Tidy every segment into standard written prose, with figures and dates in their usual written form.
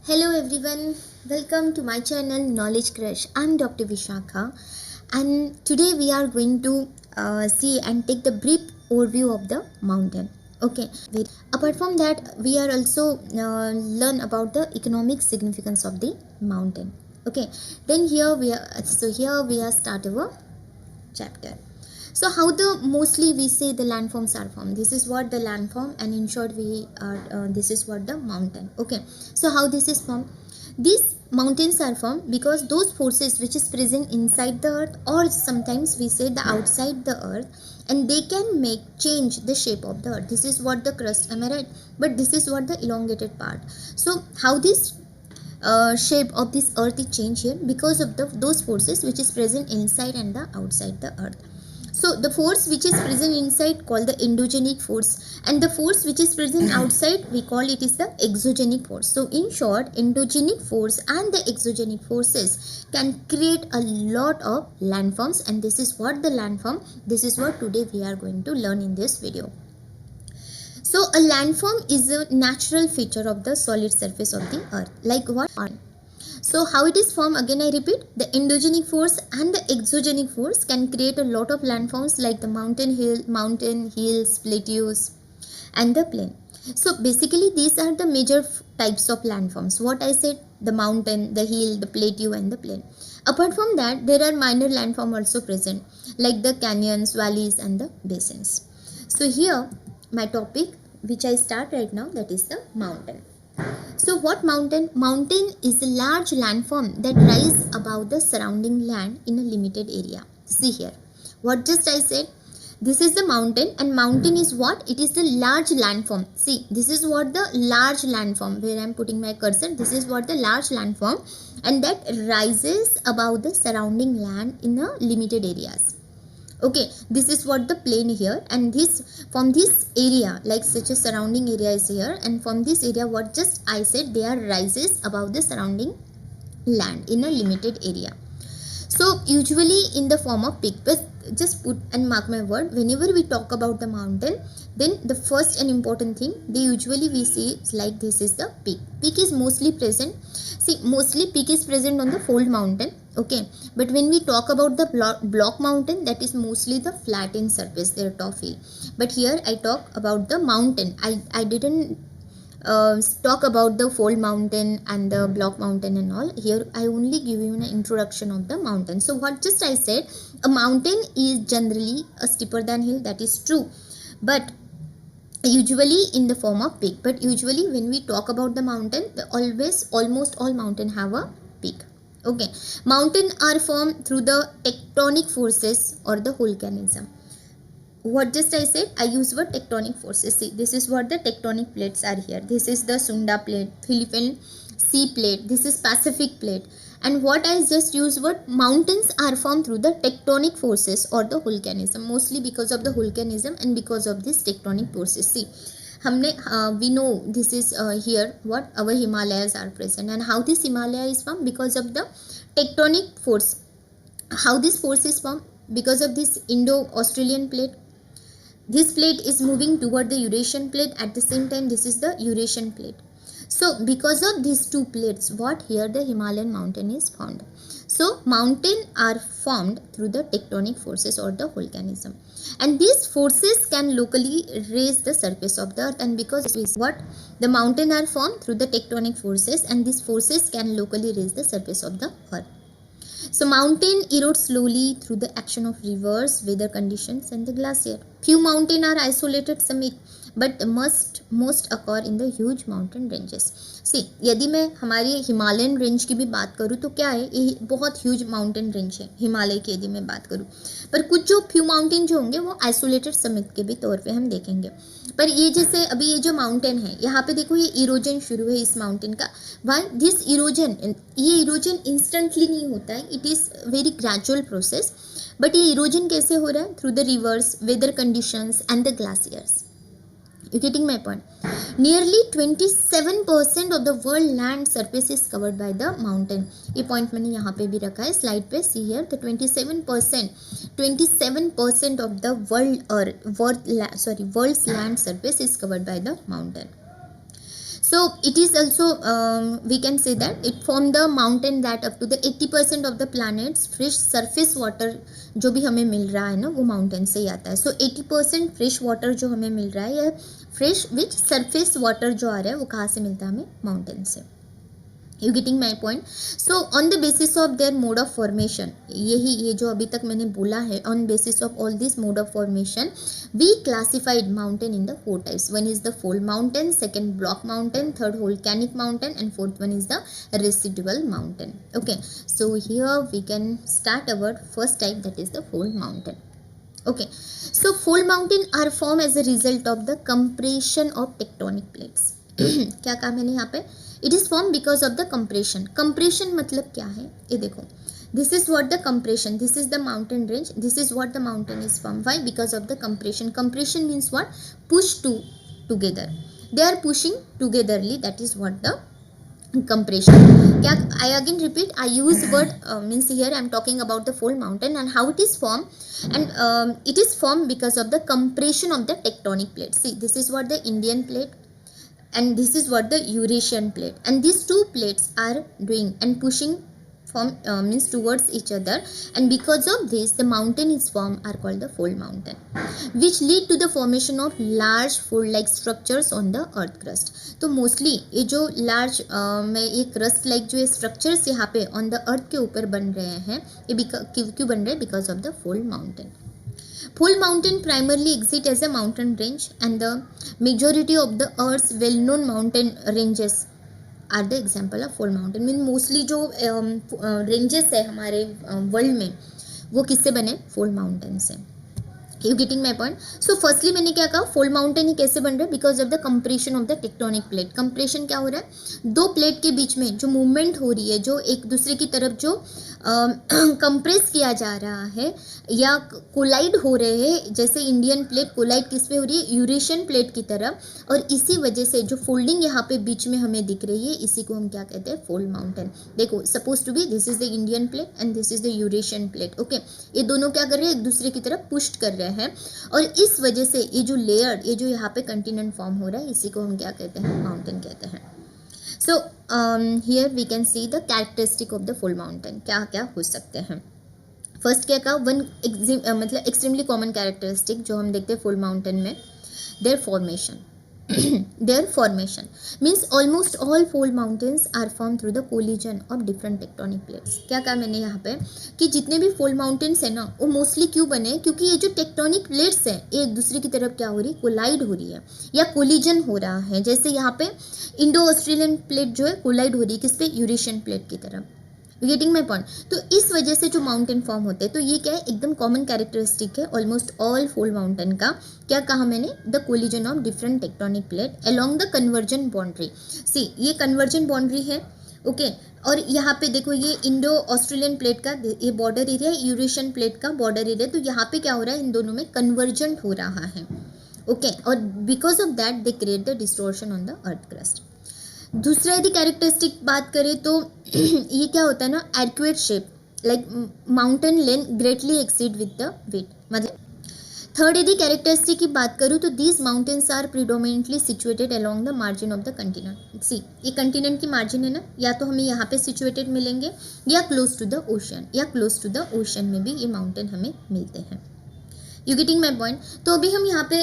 Hello everyone, welcome to my channel Knowledge Crush. I'm Dr. Vishakha, and today we are going to see and take the brief overview of the mountain. Okay, apart from that, we are also learn about the economic significance of the mountain. Okay, then here we are start our chapter. So how the mostly we say the landforms are formed. This is what the landform, and in short we are this is what the mountain. Okay, so how this is formed? These mountains are formed because those forces which is present inside the earth, or sometimes we say the outside the earth, and they can make change the shape of the earth. This is what the crust, am I right? But this is what the elongated part. So how this shape of this earth is changed here because of those forces which is present inside and the outside the earth. So the force which is present inside called the endogenic force, and the force which is present outside we call it is the exogenic force. So in short, endogenic force and the exogenic forces can create a lot of landforms, and this is what the landform, this is what today we are going to learn in this video. So a landform is a natural feature of the solid surface of the earth. Like what? So how it is formed, again I repeat, the endogenic force and the exogenic force can create a lot of landforms like the mountain, hills, plateaus and the plain. So basically these are the major types of landforms. What I said, the mountain, the hill, the plateau and the plain. Apart from that, there are minor landforms also present like the canyons, valleys and the basins. So here my topic which I start right now, that is the mountain. So what mountain? Mountain is a large landform that rise above the surrounding land in a limited area. See here, what just I said, this is the mountain, and mountain is what? It is the large landform. See, this is what the large landform, where I am putting my cursor, this is what the large landform, and that rises above the surrounding land in a limited areas. Okay, this is what the plain here, and this from this area, like such a surrounding area is here, and from this area what just I said, they are rises above the surrounding land in a limited area. So usually in the form of peak, but just put and mark my word, whenever we talk about the mountain, then the first and important thing they usually we see like this is the peak. Peak is mostly present. See, mostly peak is present on the fold mountain. Okay, but when we talk about the block mountain, that is mostly the flattened surface, their top hill. But here I talk about the mountain. I didn't talk about the fold mountain and the block mountain and all. Here I only give you an introduction of the mountain. So what just I said, a mountain is generally a steeper than hill, that is true, but usually in the form of peak. But usually when we talk about the mountain, almost all mountain have a peak. Okay, mountain are formed through the tectonic forces or the volcanism. What just I said, I use word tectonic forces. See, this is what the tectonic plates are here. This is the Sunda plate, Philippine Sea plate, this is Pacific plate. And what I just used word, mountains are formed through the tectonic forces or the volcanism, mostly because of the volcanism and because of this tectonic forces. See, we know this is here what our Himalayas are present, and how this Himalaya is formed because of the tectonic force. How this force is formed? Because of this Indo-Australian plate. This plate is moving toward the Eurasian plate. At the same time, this is the Eurasian plate. So because of these two plates, what here the Himalayan mountain is found. So mountain are formed through the tectonic forces or the volcanism, and these forces can locally raise the surface of the earth. And because what the mountain are formed through the tectonic forces, and these forces can locally raise the surface of the earth. So mountain erodes slowly through the action of rivers, weather conditions and the glacier. Few mountains are isolated summit, but most occur in the huge mountain ranges. See, यदि मैं हमारी Himalayan range की भी बात करूँ तो क्या है, ये बहुत ह्यूज माउंटेन रेंज है हिमालय की यदि मैं बात करूँ, पर कुछ जो फ्यू माउंटेन जो होंगे वो आइसोलेटेड समिट के भी तौर पे हम देखेंगे. पर ये जैसे अभी ये जो माउंटेन है, यहाँ पे देखो ये इरोजन शुरू है इस माउंटेन का. वाई दिस इरोजन, ये इरोजन इंस्टेंटली नहीं होता है, it is very gradual process. But ये इरोजन कैसे हो रहा है? Through the rivers, weather conditions and the glaciers. You getting my point? Nearly 27% of the world land surface is covered by the mountain. ये point मैंने यहाँ पे भी रखा है slide पे. See here, the 27% of the world's land surface is covered by the mountain. So it is also we can say that it form the mountain that up to the 80% of the planet's fresh surface water जो भी हमें मिल रहा है ना वो mountain से ही आता है. So 80% फ्रेश वाटर जो हमें मिल रहा है या फ्रेश विच सरफेस वाटर जो आ रहा है वो कहाँ से मिलता है हमें माउंटेन से. You getting my point. So on the basis of their mode of formation, ये जो अभी तक मैंने बोला है, on basis of all this mode of formation we classified mountain in the 4 types. One is the fold mountain, second block mountain, third volcanic mountain and fourth one is the residual mountain. Okay, so here we can start our first type, that is the fold mountain. Okay, so fold mountain are formed as a result of the compression of tectonic plates. क्या काम है यहाँ पे? It is formed because of the compression. Compression मतलब क्या है? ये देखो, this is what the compression. This is the mountain range. This is what the mountain is formed. Why? Because of the compression. Compression means what? Push together. They are pushing togetherly. That is what the compression. क्या? I again repeat. I use word means here I am talking about the fold mountain and how it is formed. And it is formed because of the compression of the tectonic plate. See, this is what the Indian plate and this is what the Eurasian plate, and these two plates are doing and pushing from means towards each other, and because of this the mountain is formed are called the fold mountain, which lead to the formation of large fold like structures on the earth crust. तो mostly ये जो large में ये crust like जो ये structures यहाँ पे on the earth के ऊपर बन रहे हैं, ये क्यों बन रहे हैं? Because of the fold mountain. Fold mountain primarily exist as a mountain range, and the majority of the Earth's well-known mountain ranges are the example of fold mountain. Mean mostly जो रेंजेस है हमारे world में वो किससे बने? Fold mountain से. You getting my point. So firstly मैंने क्या कहा, फोल्ड माउंटेन ही कैसे बन रहा है? Because of the compression of the tectonic plate. Compression क्या हो रहा है? दो प्लेट के बीच में जो मूवमेंट हो रही है, जो एक दूसरे की तरफ जो कंप्रेस किया जा रहा है या कोलाइड हो रहे हैं, जैसे इंडियन प्लेट कोलाइड किस पे हो रही है? यूरेशियन प्लेट की तरफ, और इसी वजह से जो फोल्डिंग यहाँ पे बीच में हमें दिख रही है इसी को हम क्या कहते हैं? Fold mountain. देखो, suppose to be this is the Indian plate and this is the Eurasian plate. Okay, ये दोनों क्या कर रहे हैं? एक दूसरे की तरफ पुश कर रहे हैं, और इस वजह से ये जो लेयर, ये जो यहाँ पे कंटिनेंट फॉर्म हो रहा है इसी को हम क्या कहते हैं? माउंटेन कहते हैं. So here we can see the characteristic of the fold mountain. क्या क्या हो सकते हैं? फर्स्ट क्या कहा? वन मतलब एक्सट्रीमली कॉमन कैरेक्टरिस्टिक जो हम देखते हैं फोल्ड माउंटेन में, there formation. Their formation means almost all fold mountains are formed through the collision of different tectonic plates. क्या कहा मैंने यहाँ पे कि जितने भी फोल्ड माउंटेन्स है ना वो मोस्टली क्यों बने? क्योंकि ये जो टेक्टोनिक प्लेट्स हैं एक दूसरे की तरफ क्या हो रही है? कोलाइड हो रही है या कोलिजन हो रहा है. जैसे यहाँ पे इंडो ऑस्ट्रेलियन प्लेट जो है कोलाइड हो रही है किस पे? यूरेशियन प्लेट की तरफ. Getting my point. तो इस वजह से जो माउंटेन फॉर्म होते हैं, तो ये क्या है? एकदम कॉमन कैरेक्टरिस्टिक है ऑलमोस्ट ऑल फोल्ड माउंटेन का. क्या कहा मैंने? The collision of different tectonic plate along the convergent boundary. See, ये कन्वर्जन बाउंड्री है. ओके, और यहाँ पे देखो ये इंडो ऑस्ट्रेलियन प्लेट का ये बॉर्डर एरिया है, यूरेशियन प्लेट का बॉर्डर एरिया. तो यहाँ पे क्या हो रहा है? इन दोनों में कन्वर्जेंट हो रहा है. ओके, और because of that they create the distortion on the earth crust. दूसरा यदि कैरेक्टरिस्टिक बात करें तो ये क्या होता है ना? Accurate shape like mountain length greatly exceed with the width. मतलब थर्ड यदि कैरेक्टरिस्टिक की बात करूँ तो these mountains are predominantly situated along the margin of the continent. See, ये कंटिनेंट की मार्जिन है ना, या तो हमें यहाँ पे सिचुएटेड मिलेंगे या क्लोज टू द ओशन, या क्लोज टू द ओशन में भी ये माउंटेन हमें मिलते हैं. You getting my point. तो अभी हम यहाँ पे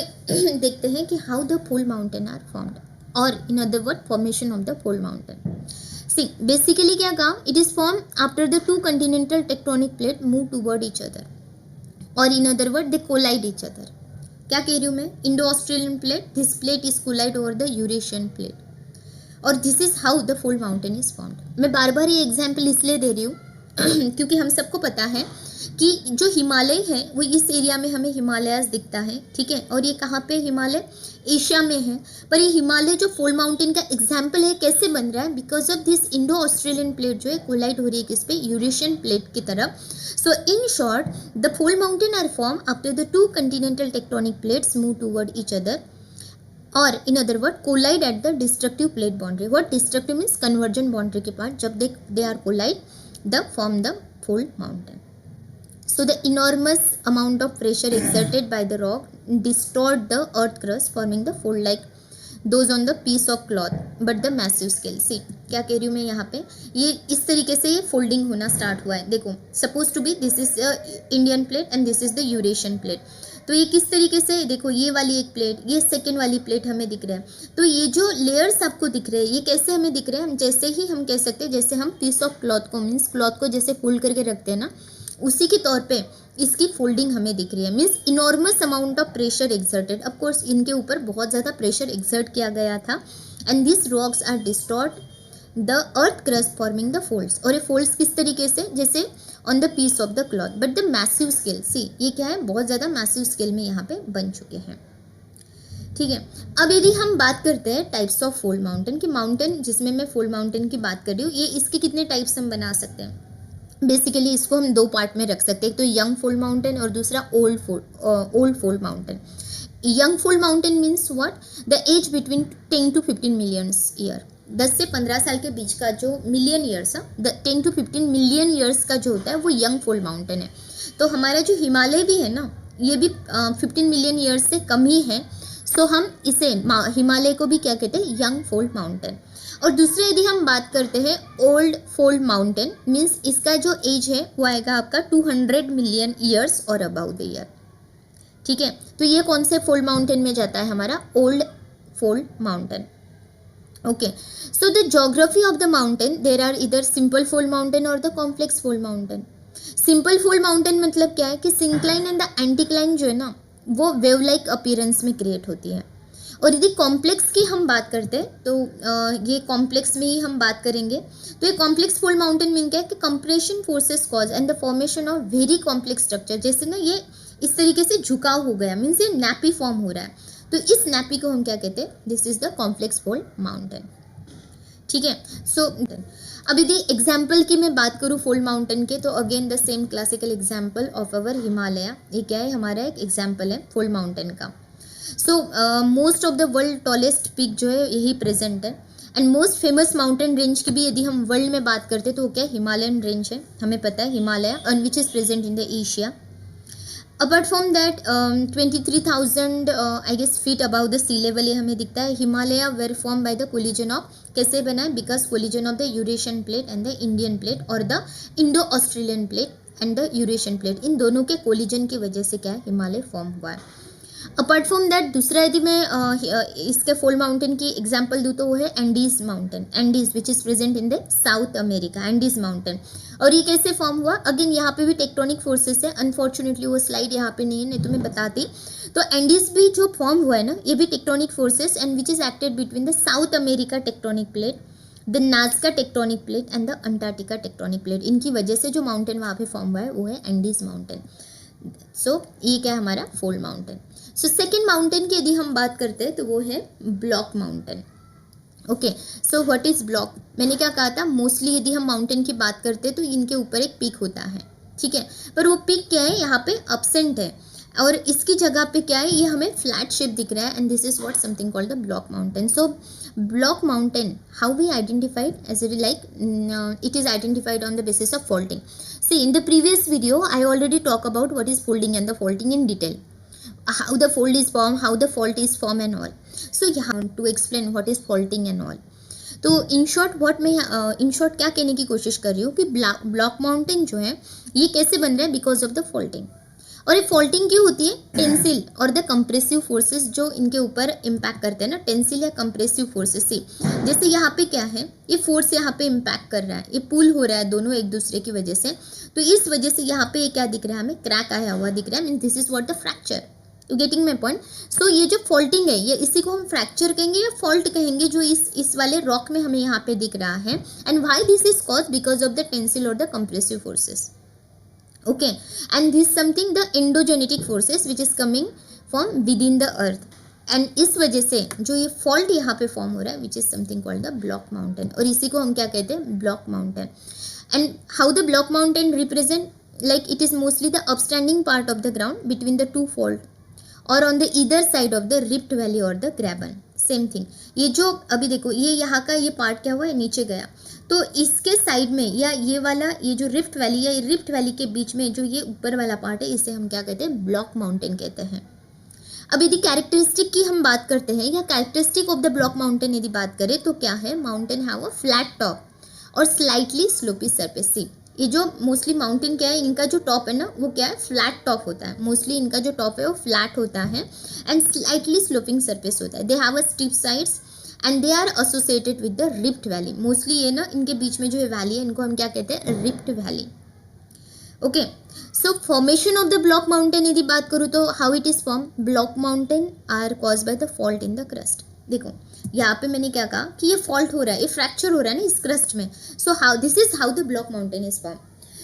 देखते हैं कि how the fold mountain are formed, or in other word formation of the fold mountain. See, basically क्या कहा? It is formed after the two continental tectonic plate move toward each other, or in other word they collide each other. क्या कह रही हूँ मैं? Indo Australian plate, this plate is collide over the Eurasian plate, और this is how the fold mountain is formed. मैं बार बार ये example इसलिए दे रही हूँ क्योंकि हम सबको पता है कि जो हिमालय है वो इस एरिया में हमें हिमालयाज दिखता है, ठीक है, और ये कहाँ पे? हिमालय एशिया में है. पर ये हिमालय जो फोल्ड माउंटेन का एग्जाम्पल है कैसे बन रहा है? Because of this Indo Australian plate जो है कोलाइड हो रही है किस पे? यूरेशियन प्लेट की तरफ. So in short the fold mountain are form after the two continental tectonic plates move toward each other, और in other word collide at the destructive plate boundary. What destructive means? Convergent boundary के पास जब they are collide the form the fold mountain. So the enormous amount of pressure exerted by the rock distort the earth crust forming the fold like those on the piece of cloth but the massive scale. See क्या कह रही हूँ मैं यहाँ पे, ये इस तरीके से ये फोल्डिंग होना स्टार्ट हुआ है। देखो suppose to be this is Indian plate and this is the Eurasian plate. तो ये किस तरीके से, देखो ये वाली एक प्लेट, ये सेकेंड वाली प्लेट हमें दिख रहा है। तो ये जो लेयर्स आपको दिख रहे हैं ये कैसे हमें दिख रहे हैं, जैसे ही हम कह सकते हैं जैसे हम पीस ऑफ क्लॉथ को, मीन्स क्लॉथ को जैसे फोल्ड करके रखते हैं ना, उसी के तौर पे इसकी फोल्डिंग हमें दिख रही है। Means enormous amount of pressure exerted, of course इनके ऊपर बहुत ज़्यादा प्रेशर एक्सर्ट किया गया था। And this rocks are distort the earth crust forming the folds. और ये फोल्ड्स किस तरीके से, जैसे on the piece of the cloth but the massive scale. See ये क्या है, बहुत ज़्यादा मैसिव स्केल में यहाँ पे बन चुके हैं। ठीक है, अब यदि हम बात करते हैं टाइप्स ऑफ फोल्ड माउंटेन की, माउंटेन जिसमें मैं फोल्ड माउंटेन की बात कर रही हूँ, ये इसके कितने टाइप्स हम बना सकते हैं। बेसिकली इसको हम दो पार्ट में रख सकते हैं, एक तो यंग फोल्ड माउंटेन और दूसरा old fold mountain. Young fold mountain means what, the age between 10 to 15 million year, 10 से 15 साल के बीच का जो मिलियन ईयर्स है, 10 to 15 मिलियन ईयर्स का जो होता है वो यंग फोल्ड माउंटेन है। तो हमारा जो हिमालय भी है ना, ये भी 15 मिलियन ईयर्स से कम ही है। सो हम इसे हिमालय को भी क्या कहते हैं, यंग फोल्ड माउंटेन। और दूसरे यदि हम बात करते हैं ओल्ड फोल्ड माउंटेन, मीन्स इसका जो एज है वो आएगा आपका 200 मिलियन ईयर्स और अबाउ द ईयर। ठीक है, तो ये कौन से फोल्ड माउंटेन में जाता है, हमारा old fold mountain. Okay, so the geography of the mountain, there are इधर सिंपल फोल्ड माउंटेन और the complex fold mountain. Simple fold mountain मतलब क्या है कि सिंक्लाइन एंड द एंटीक्लाइन जो है ना वो वेव लाइक अपीयरेंस में क्रिएट होती है। और यदि कॉम्प्लेक्स की हम बात करते हैं तो ये कॉम्प्लेक्स में ही हम बात करेंगे। तो ये कॉम्प्लेक्स फोल्ड माउंटेन मीन क्या है कि compression forces cause and the formation of very complex structure. जैसे ना ये इस तरीके से झुकाव हो गया, मीन्स ये नैपी फॉर्म हो रहा है, तो इस नैपी को हम क्या कहते हैं, this is the complex fold mountain. ठीक है, सो अब यदि एग्जाम्पल की मैं बात करूँ फोल्ड माउंटेन के, तो again the same classical example of our Himalaya. ये क्या है, हमारा एक एग्जाम्पल है फोल्ड माउंटेन का। So most of the world tallest peak जो है यही प्रेजेंट है। And most famous mountain range की भी यदि हम वर्ल्ड में बात करते हैं तो वो क्या है, हिमालयन रेंज है, हमें पता है Himalaya, and which is present in the Asia. Apart from that 23,000 I guess feet above the sea level ये हमें दिखता है। Himalaya were form by the collision of, कैसे बना है, because collision of the Eurasian plate and the Indian plate, और the Indo Australian plate and the Eurasian plate, इन दोनों के कोलिजन की वजह से क्या है, हिमालय फॉर्म हुआ है। अपार्ट फ्रॉम दैट दूसरा यदि मैं इसके फोल्ड माउंटेन की एग्जांपल दूँ तो वो है Andes mountain, Andes which is present in the south America, Andes mountain. और ये कैसे फॉर्म हुआ, अगेन यहाँ पे भी टेक्टोनिक फोर्सेस है। अनफॉर्चुनेटली वो स्लाइड यहाँ पे नहीं है, नहीं तो मैं बताती। तो एंडीज भी जो फॉर्म हुआ है ना, ये भी tectonic forces and which is acted between the south America tectonic plate, the Nazca tectonic plate and the Antarctica tectonic plate, इनकी वजह से जो माउंटेन वहाँ पे फॉर्म हुआ है वो है एंडीज माउंटेन। सो ये क्या है, हमारा fold mountain. So second mountain की यदि हम बात करते हैं तो वो है block mountain. Okay, so what is block, मैंने क्या कहा था, मोस्टली यदि हम माउंटेन की बात करते हैं तो इनके ऊपर एक पीक होता है। ठीक है, पर वो पीक क्या है, यहाँ पे अपसेंट है, और इसकी जगह पे क्या है, ये हमें फ्लैट शेप दिख रहा है, and this is what something called the block mountain. So block mountain, how we identified, as like it is identified on the basis of folding. See, in the previous video, I already talk about what is folding and the faulting in detail. How the fold is formed, how the fault is formed and all. So, यहाँ to explain what is faulting and all. तो in short what मैं in short क्या कहने की कोशिश कर रही हूँ कि ब्लॉक माउंटेन जो है ये कैसे बन रहा है, बिकॉज ऑफ द फॉल्टिंग। और ये फॉल्टिंग क्यों होती है, टेंसिल और द कंप्रेसिव फोर्सेस जो इनके ऊपर इम्पैक्ट करते हैं ना, टेंसिल या कंप्रेसिव फोर्सेस से। जैसे यहाँ पे क्या है, ये फोर्स यहाँ पे इम्पैक्ट कर रहा है, ये पुल हो रहा है दोनों एक दूसरे की वजह से, तो इस वजह से यहाँ पे क्या दिख रहा है, हमें क्रैक आया हुआ दिख रहा है, mean this is what the fracture. You getting my point. So ये जो फॉल्टिंग है, ये इसी को हम फ्रैक्चर कहेंगे या फॉल्ट कहेंगे, जो इस वाले रॉक में हमें यहाँ पे दिख रहा है। And why this is cause, because of the tensile और the compressive forces. Okay, and this something the endogenetic forces which is coming from with in the earth, and इस वजह से जो ये फॉल्ट यहाँ पे फॉर्म हो रहा है, which is something called the block mountain, और इसी को हम क्या कहते हैं, block mountain. And how the block mountain represent, like it is mostly the upstanding part of the ground between the two fault or on the either side of the rift valley or the graben, same thing। ये जो अभी देखो, ये यहाँ का ये part क्या हुआ है, नीचे गया, तो इसके साइड में या ये वाला, ये जो रिफ्ट वैली या रिफ्ट वैली के बीच में जो ये ऊपर वाला पार्ट है, इसे हम क्या कहते हैं, ब्लॉक माउंटेन कहते हैं। अब यदि कैरेक्टरिस्टिक की हम बात करते हैं या characteristic of the block mountain यदि बात करें तो क्या है, mountain have a flat top और स्लाइटली स्लोपी सरफेस। सी ये जो मोस्टली माउंटेन क्या है, इनका जो टॉप है ना वो क्या है, फ्लैट टॉप होता है। मोस्टली इनका जो टॉप है वो फ्लैट होता है एंड स्लाइटली स्लोपिंग सरफेस होता है। They have a steep sides and they are associated with the rift valley. Mostly ये ना इनके बीच में जो है वैली है, इनको हम क्या कहते हैं, rift valley. Okay, so formation of the block mountain यदि बात करूँ तो how it is form, block mountain are cause by the fault in the crust. देखो यहाँ पे मैंने क्या कहा कि ये फॉल्ट हो रहा है, ये फ्रैक्चर हो रहा है ना इस क्रस्ट में। So how this is how the block mountain is form.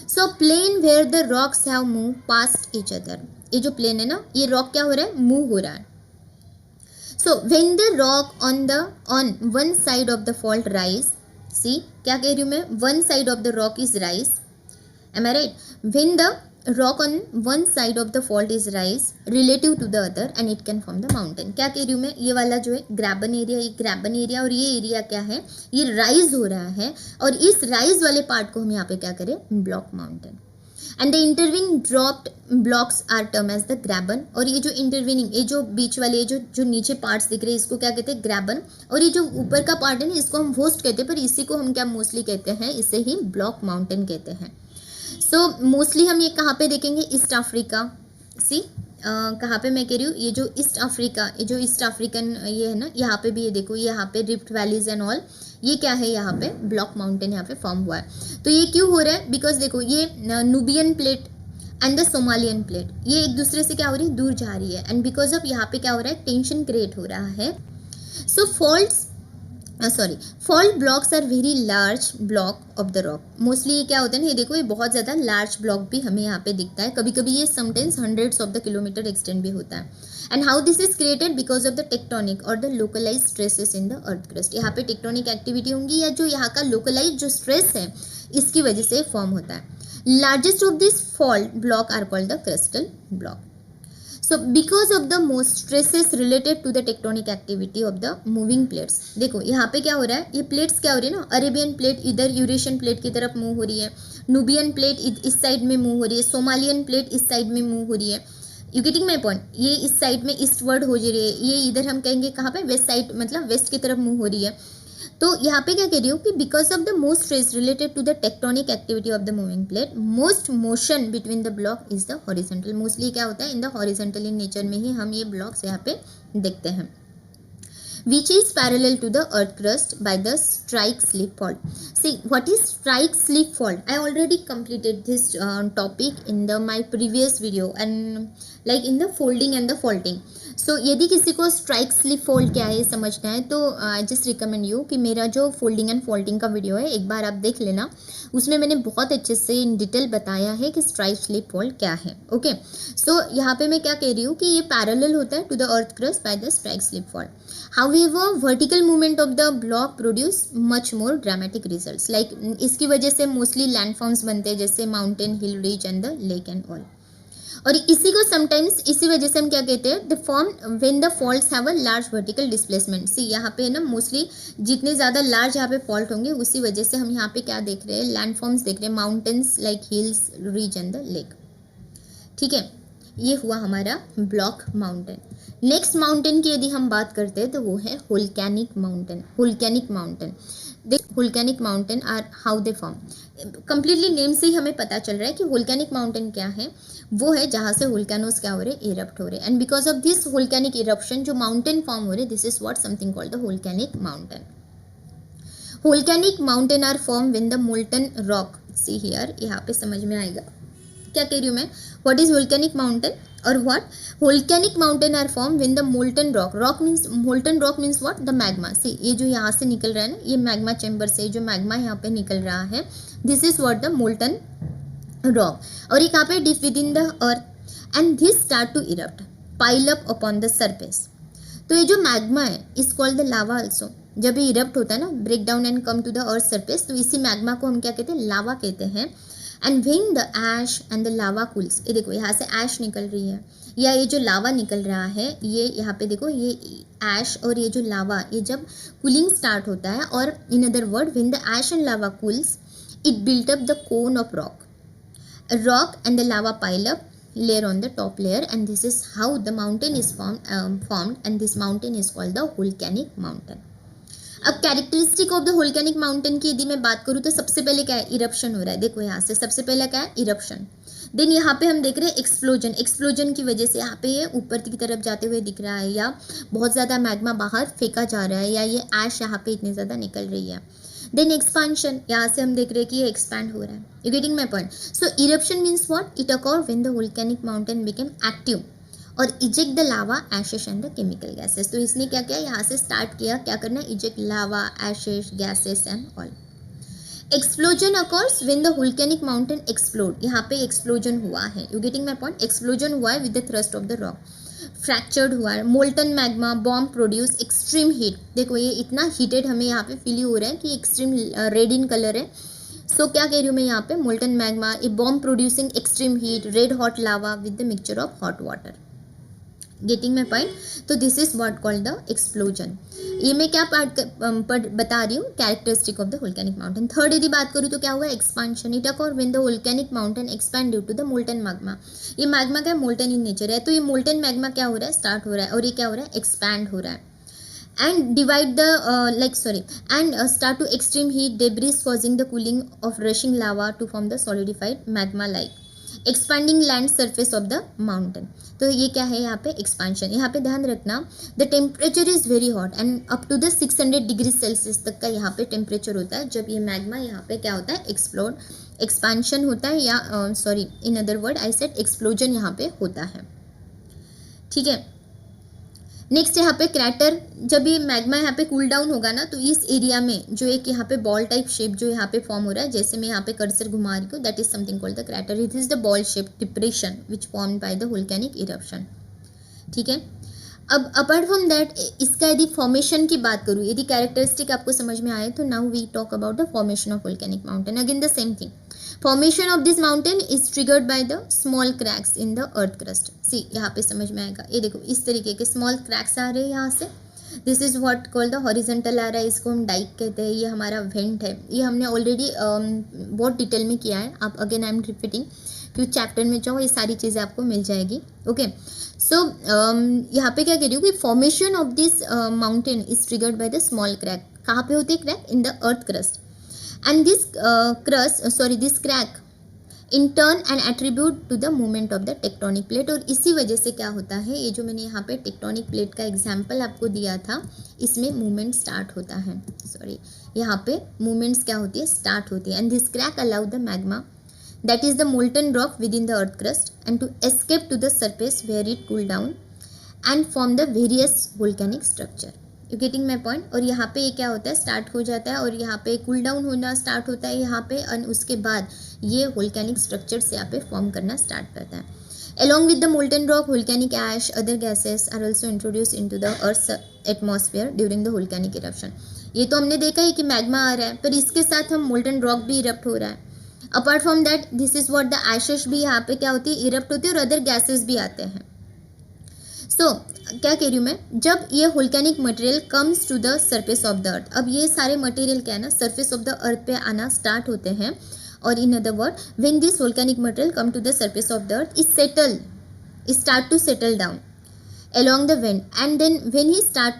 So plane where the rocks have move past each other. ये जो प्लेन है ना, ये रॉक क्या हो रहा है, मूव हो रहा है। So when the rock on one side of the fault rise, see क्या कह रही हूँ मैं, one side of the rock is rise, am I right? When the rock on one side of the fault is rise relative to the other and it can form the mountain। क्या कह रही हूँ मैं, ये वाला जो है graben area, ये ग्रैबन एरिया और ये एरिया क्या है, ये राइज हो रहा है और इस राइज वाले पार्ट को हम यहाँ पे क्या करें, block mountain. And the intervening dropped blocks are term as the graben. और ये जो इंटरविनिंग, ये जो बीच वाले जो नीचे पार्ट्स दिख रहे हैं, इसको क्या कहते हैं, ग्रैबन। और ये जो ऊपर का पार्ट है ना, इसको हम होस्ट कहते हैं, पर इसी को हम क्या मोस्टली कहते हैं, इसे ही ब्लॉक माउंटेन कहते हैं। सो मोस्टली हम ये कहाँ पे देखेंगे, ईस्ट अफ्रीका। सी कहाँ पे मैं कह रही हूँ, ये जो ईस्ट अफ्रीका, ये जो ईस्ट अफ्रीकन ये है ना, यहाँ पे भी ये देखो, यहाँ पे रिफ्ट वैलीज एंड ऑल, ये क्या है, यहाँ पे ब्लॉक माउंटेन यहाँ पे फॉर्म हुआ है। तो ये क्यों हो रहा है, बिकॉज देखो ये Nubian plate and the Somalian plate, ये एक दूसरे से क्या हो रही है, दूर जा रही है एंड बिकॉज ऑफ यहाँ पे क्या हो रहा है, टेंशन क्रिएट हो रहा है। So fault blocks are very large block of the rock. Mostly ये क्या होता है ना, ये देखो ये बहुत ज़्यादा लार्ज ब्लॉक भी हमें यहाँ पे दिखता है, कभी कभी ये sometimes hundreds of the kilometer extend भी होता है। And how this is created, because of the tectonic और the localize stresses in the earth crust. यहाँ पे टेक्टोनिक एक्टिविटी होंगी या जो यहाँ का लोकलाइज जो स्ट्रेस है इसकी वजह से फॉर्म होता है। Largest of this fault block are called the crustal block. So because of the most stresses related to the tectonic activity of the moving plates, देखो यहाँ पे क्या हो रहा है, ये प्लेट्स क्या हो रही है ना, अरेबियन प्लेट इधर यूरेशियन प्लेट की तरफ मूव हो रही है, नूबियन प्लेट इस साइड में मूव हो रही है, सोमालियन प्लेट इस साइड में मूव हो रही है। यू गेटिंग माई पॉइंट, ये इस साइड में ईस्टवर्ड हो रही है, ये इधर हम कहेंगे कहाँ पे, वेस्ट साइड, मतलब वेस्ट की तरफ मूव हो रही है। तो यहाँ पे क्या कह रही हूँ कि because of the most stress related to the tectonic activity of the moving plate, most motion between the block is the horizontal. Mostly क्या होता है, in the horizontal in nature में ही हम ये ब्लॉक्स यहाँ पे देखते हैं। which is parallel to the earth crust by the strike slip fault. See what is strike slip fault? I already completed this topic in my previous video and like in the folding and the faulting. So यदि किसी को strike slip fault क्या है समझना है तो I just recommend you कि मेरा जो फोल्डिंग एंड फॉल्टिंग का वीडियो है एक बार आप देख लेना, उसमें मैंने बहुत अच्छे से इन डिटेल बताया है कि स्ट्राइक स्लिप फॉल्ट क्या है। ओके, सो यहाँ पे मैं क्या कह रही हूँ कि ये पैरेलल होता है to the earth crust by the strike slip fault. However, vertical movement of the block produce much more dramatic results. Like इसकी वजह से mostly landforms बनते हैं जैसे mountain, hill ridge and the lake and all. और इसी को sometimes इसी वजह से हम क्या कहते हैं, the form when the faults have a large vertical displacement. See यहाँ पे है ना mostly जितने ज़्यादा large यहाँ पे fault होंगे उसी वजह से हम यहाँ पे क्या देख रहे हैं, landforms देख रहे हैं, mountains like hills, ridge and the lake. ठीक है, ये हुआ हमारा ब्लॉक माउंटेन। नेक्स्ट माउंटेन की यदि हम बात करते हैं तो वो है वोल्केनिक माउंटेन। वोल्केनिक माउंटेन, देख volcanic mountain are how they form. Completely name से ही हमें पता चल रहा है कि वोल्केनिक माउंटेन क्या है, वो है जहाँ से वोल्केनोस क्या हो रहे, इरप्ट हो रहे। And because of this volcanic eruption जो माउंटेन फॉर्म हो रहे, this is what something called the volcanic mountain. Volcanic mountain are form when the molten rock, see here, यहाँ पे समझ में आएगा क्या कह रही हूँ मैं, व्हाट इज वोल्केनिक माउंटेन और what volcanic mountain are form when the molten rock, rock means molten rock means what, the magma. See ये जो यहाँ से निकल रहा है ना, ये मैग्मा चैम्बर से जो मैग्मा यहाँ पे निकल रहा है, this is what the molten rock. और ये कहाँ पे, deep with in the earth and this start to erupt pile up upon the surface. तो ये जो मैग्मा है is called the lava also. जब ये इरप्ट होता है ना, break down and come to the earth surface, तो इसी मैग्मा को हम क्या कहते हैं, लावा कहते हैं। And when the ash and the lava cools, ये देखो यहाँ से ऐश निकल रही है या ये जो लावा निकल रहा है, ये यहाँ पे देखो, ये ऐश और ये जो लावा, ये जब कूलिंग स्टार्ट होता है, और in other word when the ash and lava cools it built up the cone of rock and the lava pile up layer on the top layer, and this is how the mountain is formed, and this mountain is called the volcanic mountain. अब characteristic of the volcanic mountain की यदि मैं बात करूँ तो सबसे पहले क्या है, इरप्शन हो रहा है. देखो यहाँ से सबसे पहले क्या है, इरप्शन. देन यहाँ पे हम देख रहे हैं एक्सप्लोजन. एक्सप्लोजन की वजह से यहाँ पे ये ऊपर की तरफ जाते हुए दिख रहा है, या बहुत ज़्यादा मैग्मा बाहर फेंका जा रहा है, या ये ऐश यहाँ पे इतनी ज़्यादा निकल रही है. देन एक्सपांशन, यहाँ से हम देख रहे हैं कि ये एक्सपैंड हो रहा है. You getting my point? So eruption means what? It occur when the volcanic mountain became active और eject the lava, ashes and the chemical gases. तो इसने क्या किया, यहाँ से स्टार्ट किया, क्या करना है, eject lava, ashes, gases and all. Explosion occurs when the volcanic mountain explode. यहाँ पे एक्सप्लोजन हुआ है. You getting my point? Explosion हुआ है with the thrust of the rock. Fractured हुआ है. Molten magma, bomb produce, extreme heat. देखो ये इतना हीटेड हमें यहाँ पे फील हो रहा है कि एक्सट्रीम रेड इन कलर है. सो क्या कह रही हूँ मैं यहाँ पे, molten magma, a bomb producing extreme heat, red hot lava with the mixture of hot water. Getting my point? तो this is what called the explosion. ये मैं क्या बता रही हूँ, characteristic of the volcanic mountain. Third यदि बात करूँ तो क्या हुआ, expansion. It occur when the volcanic mountain expand due to the molten magma. ये मैग्मा क्या है, मोल्टन इन नेचर है. तो ये मोल्टन मैग्मा क्या हो रहा है, स्टार्ट हो रहा है, और ये क्या हो रहा है, एक्सपैंड हो रहा है. And divide the and start to extreme heat debris causing the cooling of rushing lava to form the solidified magma like expanding land surface of the mountain. तो ये क्या है, यहाँ पे एक्सपांशन. यहाँ पे ध्यान रखना, the temperature is very hot and up to the 600 degree Celsius तक का यहाँ पे टेम्परेचर होता है जब ये मैग्मा यहाँ पे क्या होता है, एक्सप्लोड, एक्सपांशन होता है, या sorry in other word I said explosion यहाँ पे होता है. ठीक है. नेक्स्ट यहाँ पे क्रैटर. जब ये मैग्मा यहाँ पे कूल डाउन होगा ना, तो इस एरिया में जो एक यहाँ पे बॉल टाइप शेप जो यहाँ पे फॉर्म हो रहा है, जैसे मैं यहाँ पे कर्सर घुमा रही हूँ, that is something called the crater. It is the ball shape depression which formed by the volcanic eruption. ठीक है. अब अपार्ट फ्रॉम दैट, इसका यदि फॉर्मेशन की बात करूँ, यदि कैरेक्टरिस्टिक आपको समझ में आए, तो now we talk about the formation of volcanic mountain. Again the same thing. Formation of this mountain is triggered by the small cracks in the earth crust. See यहाँ पे समझ में आएगा. ये देखो इस तरीके के स्मॉल क्रैक्स आ रहे हैं यहाँ से. This is what called the horizontal आ रहा है, इसको हम डाइक कहते हैं. ये हमारा वेंट है. ये हमने ऑलरेडी बहुत डिटेल में किया है. आप अगेन आई एम रिपीटिंग, क्योंकि चैप्टर में जाओ ये सारी चीज़ें आपको मिल जाएगी. ओके. सो यहाँ पे क्या कह रही हूँ कि formation of this mountain is triggered by the small crack. कहाँ पे होते हैं crack? In the earth crust. And this crack in turn and attribute to the movement of the tectonic plate. और इसी वजह से क्या होता है, ये जो मैंने यहाँ पे टेक्टोनिक प्लेट का एग्जाम्पल आपको दिया था, इसमें मूवमेंट स्टार्ट होता है. सॉरी, यहाँ पे मूवमेंट्स क्या होती है, स्टार्ट होती है. And this crack allow the magma that is the molten rock within the earth crust and to escape to the surface where it cool down and form the various volcanic structure. You getting my point? और यहाँ पे ये क्या होता है, start हो जाता है, और यहाँ पे कूल डाउन होना स्टार्ट होता है यहाँ पे, और उसके बाद ये वोल्केनिक स्ट्रक्चर्स यहाँ पे फॉर्म करना स्टार्ट करता है. Along with the molten rock, volcanic ash, other gases are also introduced into the Earth's atmosphere during the volcanic eruption. ये तो हमने देखा है कि मैग्मा आ रहा है, पर इसके साथ हम मोल्टन रॉक भी इरप्ट हो रहा है. Apart from that, this is what the ashes भी यहाँ पे क्या होती है, इरप्ट होती है, और अदर गैसेस भी आते हैं. सो क्या कह रही हूँ मैं, जब ये volcanic material comes to the surface of the earth, अब ये सारे मटेरियल क्या है ना, सरफेस ऑफ द अर्थ पे आना स्टार्ट होते हैं. और in other word, when this volcanic material come to the surface of the earth, it start to settle down along the vent, and then when he start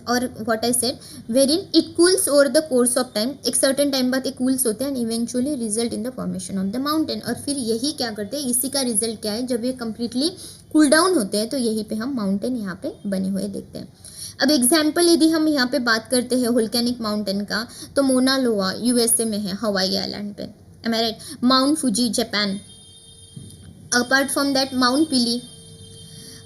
or what I said, wherein it cools over the course of time. एक certain time बाद ये cools होते हैं and eventually result in the formation of the mountain. और फिर यही क्या करते हैं, इसी का रिजल्ट क्या है, जब ये completely cool down होते हैं तो यहीं पे हम माउंटेन यहाँ पे बने हुए देखते हैं. अब एग्जाम्पल यदि हम यहाँ पे बात करते हैं वोल्केनिक माउंटेन का, तो मोना लोआ यूएसए में है, हवाई आइलैंड पे. Am I right? Mount Fuji Japan. Apart from that mount Pelee,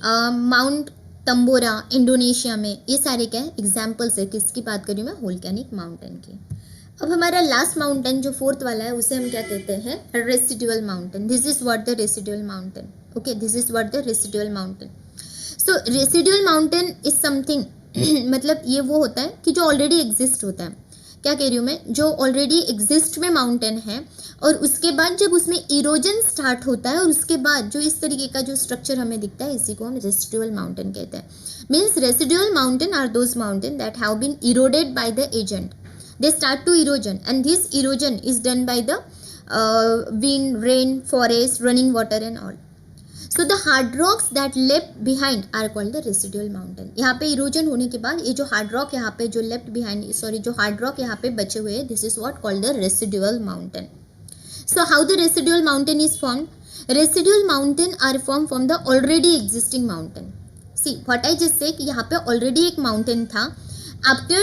mount Tambora Indonesia में. ये सारे क्या है, एग्जाम्पल्स है. किसकी बात कर रही हूँ मैं, वोल्केनिक माउंटेन की. अब हमारा लास्ट माउंटेन जो फोर्थ वाला है, उसे हम क्या कहते हैं, residual mountain. This is what the residual mountain. Okay, this is what the residual mountain. So residual mountain is something मतलब ये वो होता है कि जो ऑलरेडी एग्जिस्ट होता है. क्या कह रही हूँ मैं, जो ऑलरेडी एग्जिस्ट में माउंटेन है, और उसके बाद जब उसमें इरोजन स्टार्ट होता है, और उसके बाद जो इस तरीके का जो स्ट्रक्चर हमें दिखता है, इसी को हम रेसिडुअल माउंटेन कहते हैं. Means residual mountain are those mountain that have been eroded by the agent. They start to erosion, and this erosion is done by the wind, rain, forest, running water and all. So the hard rocks that left behind are called the residual mountain. यहाँ पे erosion होने के बाद ये जो hard rock यहाँ पे जो लेफ्ट बिहाइंड, सॉरी, जो हार्ड रॉक यहाँ पे बचे हुए, this is what called the residual mountain. So how the residual mountain is formed? Residual mountain are formed from the already existing mountain. See what I just said कि यहाँ पे already एक mountain था. After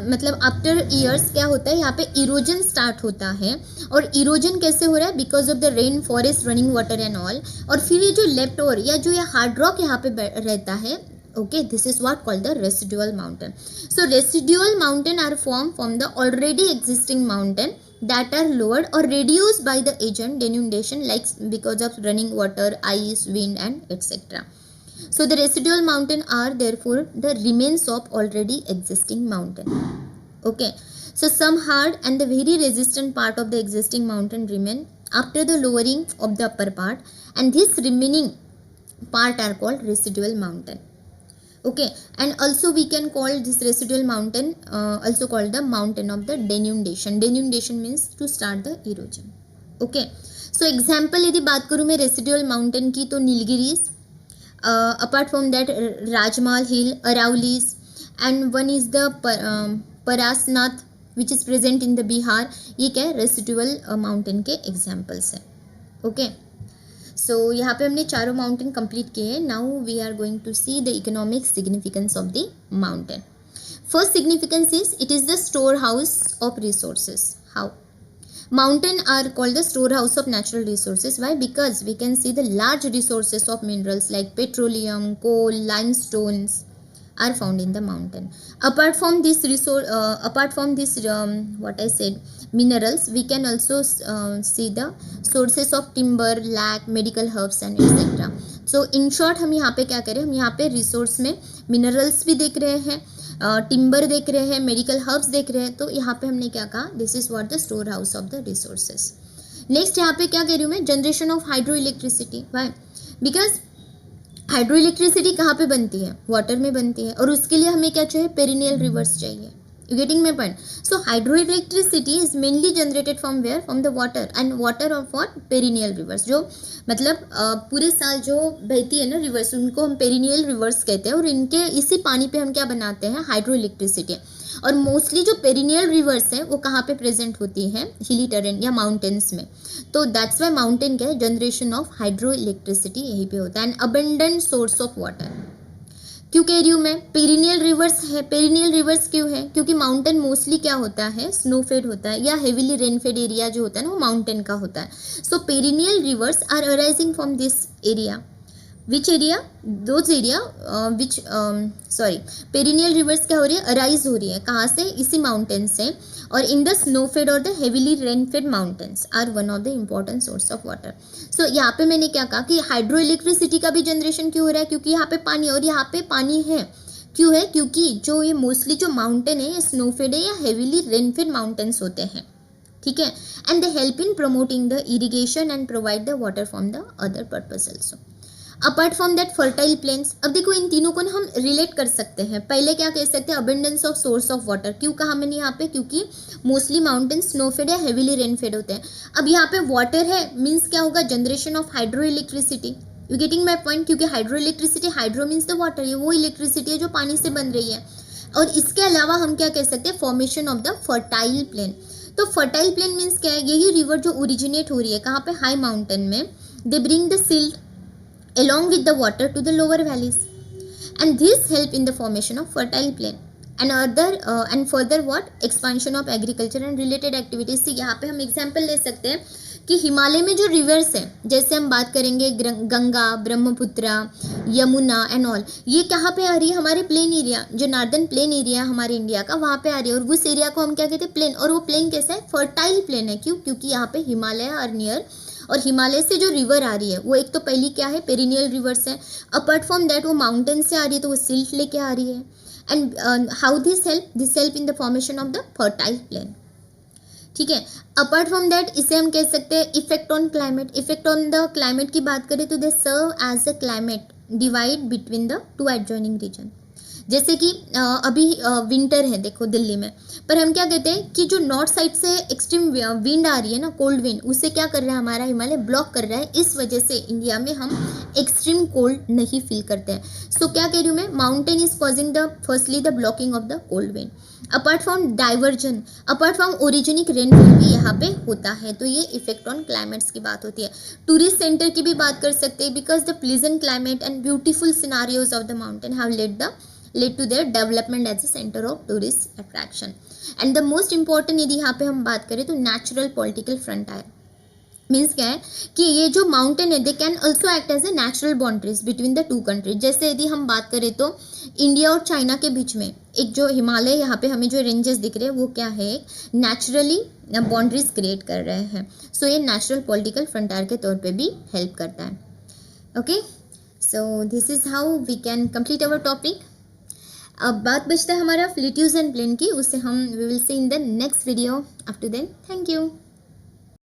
मतलब after years क्या होता है, यहाँ पे erosion start होता है. और erosion कैसे हो रहा है? Because of the rain, forest, running water and all. और फिर ये जो left over या जो ये hard rock यहाँ पे रहता है, okay, this is what called the residual mountain. So residual mountain are formed from the already existing mountain that are lowered or reduced by the agent denudation, like because of running water, ice, wind and etc. So the residual mountain are therefore the remains of already existing mountain. Okay, so some hard and the very resistant part of the existing mountain remain after the lowering of the upper part, and this remaining part are called residual mountain. Okay, and also we can call this residual mountain also called the mountain of the denudation. Denudation means to start the erosion. Okay, so example यदि बात करूँ मैं residual mountain की, तो Nilgiris, apart from that Rajmal Hill, Araulis, and one is the Parasnath which is present in the Bihar. ये क्या है, residual mountain के examples है. Okay, सो यहाँ पे हमने चारों माउंटेन कंप्लीट किए हैं. Now we are going to see the economic significance of the mountain. First significance is it is the store house of resources. How mountain are called the storehouse of natural resources. Why? Because we can see the large resources of minerals like petroleum, coal, limestones are found in the mountain. Apart from this resource, what I said, minerals, we can also see the sources of timber, lac, medical herbs and etc. So in short हम यहाँ पे क्या करें, हम यहाँ पे resource में minerals भी देख रहे हैं, टिम्बर देख रहे हैं, मेडिकल हर्ब्स देख रहे हैं. तो यहाँ पे हमने क्या कहा, this is what the store house of the resources. Next यहाँ पे क्या कह रही हूँ मैं, generation of hydro electricity. Why? Because hydro electricity कहाँ पे बनती है, वाटर में बनती है, और उसके लिए हमें क्या चाहिए, पेरिनियल रिवर्स चाहिए. You getting my point? So hydro electricity is mainly generated from where, from the water, and water of what, perennial rivers. जो मतलब पूरे साल जो बहती है ना रिवर्स, उनको हम पेरिनियल रिवर्स कहते हैं. और इनके इसी पानी पे हम क्या बनाते हैं, हाइड्रो इलेक्ट्रिसिटी. और मोस्टली जो पेरिनियल रिवर्स है वो कहाँ पे प्रेजेंट होती है, हिली टेरेन या माउंटेन्स में. तो दैट्स वाई माउंटेन क्या है, जनरेशन ऑफ हाइड्रो इलेक्ट्रिसिटी यहीं पे होता है. And abundant source of water. क्यों कह रही हूँ मैं, पेरिनियल रिवर्स है. पेरिनियल रिवर्स क्यों है, क्योंकि माउंटेन मोस्टली क्या होता है, स्नोफेड होता है, या हेवीली रेनफेड एरिया जो होता है ना वो माउंटेन का होता है. So perennial rivers are arising from this area. Which area, those area which perennial rivers क्या हो रही है, अराइज हो रही है. कहाँ से, इसी माउंटेन से. और इन द स्नोफेड और the heavily rainfed mountains are one of the important source of water. So यहाँ पे मैंने क्या कहा कि हाइड्रो इलेक्ट्रिसिटी का भी जनरेशन क्यों हो रहा है, क्योंकि यहाँ पे पानी, और यहाँ पे पानी है. क्यों है, क्योंकि जो ये मोस्टली जो माउंटेन है ये स्नोफेड है या हेवीली रेनफेड माउंटेन्स होते हैं. ठीक है. And they help in promoting the irrigation and provide the water from the other purpose also. Apart from that fertile planes. अब देखो इन तीनों को ना हम रिलेट कर सकते हैं. पहले क्या कह सकते हैं, abundance of source of water. क्यों कहा मैंने यहाँ पे, क्योंकि मोस्टली माउंटेन स्नोफेड या हेवीली रेनफेड होते हैं. अब यहाँ पे वाटर है, मीन्स क्या होगा, generation of hydro electricity. You getting my point? क्योंकि hydro electricity, hydro means the water, ये वो इलेक्ट्रिसिटी है जो पानी से बन रही है. और इसके अलावा हम क्या कह सकते हैं, formation of the fertile plain. तो फर्टाइल प्लेन मीन्स क्या है, यही रिवर जो ओरिजिनेट हो रही है कहाँ पे, हाई माउंटेन में. They bring the silt along with the water to the lower valleys, and this help in the formation of fertile plain and further what, expansion of agriculture and related activities. See यहाँ पे हम example ले सकते हैं कि हिमालय में जो reverse है, जैसे हम बात करेंगे गंगा, ब्रह्मपुत्रा, यमुना एंड ऑल, ये कहाँ पे आ रही है, हमारे प्लेन एरिया, जो नॉर्दर्न प्लेन एरिया हमारे इंडिया का, वहाँ पे आ रही है. और उस एरिया को हम क्या कहते हैं, प्लेन. और वो प्लेन कैसा है, फर्टाइल प्लेन है. क्यों, क्योंकि यहाँ पे हिमालय और नियर, और हिमालय से जो रिवर आ रही है वो एक तो पहली क्या है, पेरिनियल रिवर्स है. अपार्ट फ्रॉम दैट वो माउंटेन से आ रही है, तो वो सिल्ट लेके आ रही है. And how this help in the formation of the fertile plain. ठीक है. अपार्ट फ्रॉम दैट इसे हम कह सकते हैं effect on climate. Effect on the climate की बात करें तो they serve as a climate divide between the two adjoining region. जैसे कि अभी विंटर है देखो दिल्ली में, पर हम क्या कहते हैं कि जो नॉर्थ साइड से एक्सट्रीम विंड आ रही है ना, कोल्ड विंड, उससे क्या कर रहा है, हमारा हिमालय ब्लॉक कर रहा है, इस वजह से इंडिया में हम एक्सट्रीम कोल्ड नहीं फील करते हैं। सो क्या कह रही हूँ मैं, mountain is causing the firstly the blocking of the cold wind, apart from diversion, apart from orogenic rainfall भी यहाँ पे होता है। तो ये इफेक्ट ऑन क्लाइमेट्स की बात होती है। टूरिस्ट सेंटर की भी बात कर सकते हैं, because the pleasant climate and beautiful scenarios of the mountain have led to their development as a centre of tourist attraction. And the most important यदि यहाँ पे हम बात करें तो नेचुरल पॉलिटिकल फ्रंटायर मीन्स क्या है कि ये जो माउंटेन है they can also act as a natural boundaries between the two countries. जैसे यदि हम बात करें तो इंडिया और चाइना के बीच में एक जो हिमालय, यहाँ पे हमें जो रेंजेस दिख रहे हैं वो क्या है, नेचुरली बाउंड्रीज क्रिएट कर रहे हैं। सो ये नेचुरल पॉलिटिकल फ्रंटायर के तौर पे भी हेल्प करता है। Okay, so this is how we can complete our topic. अब बात बचता है हमारा प्लेट्यूज एंड प्लेन की, उसे हम we will see in the next video. Up to then, thank you.